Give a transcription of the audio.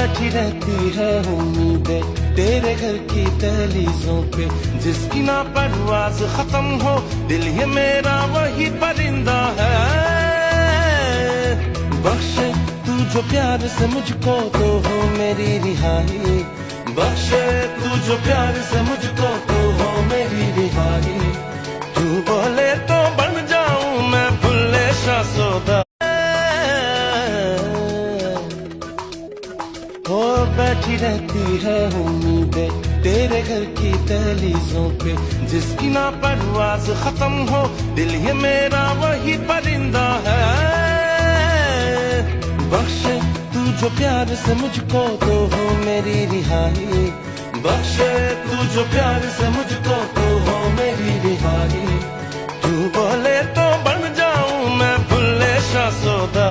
बैठी रहती है उम्मीदें तेरे घर की दहलीजों पे, जिसकी ना परवाज खत्म हो दिल ये मेरा वही परिंदा है। बख्शे तू जो प्यार से मुझको तो हो मेरी रिहाई, बख्शे तू जो प्यार से मुझको तो हो मेरी रिहाई। तू बोले तो बन जाऊं मैं भुल्ले शाह सौदा। हो बैठी रहती है उम्मीदें तेरे घर की दहलीजों पे, जिसकी ना परवाज खत्म हो दिल ये मेरा वही परिंदा है। बख्शे तू जो प्यार से मुझको तो हो मेरी रिहाई, बख्शे तू जो प्यार से मुझको तो हो मेरी रिहाई। तू बोले तो बन जाऊं मैं भुल्ले शाह सौदा।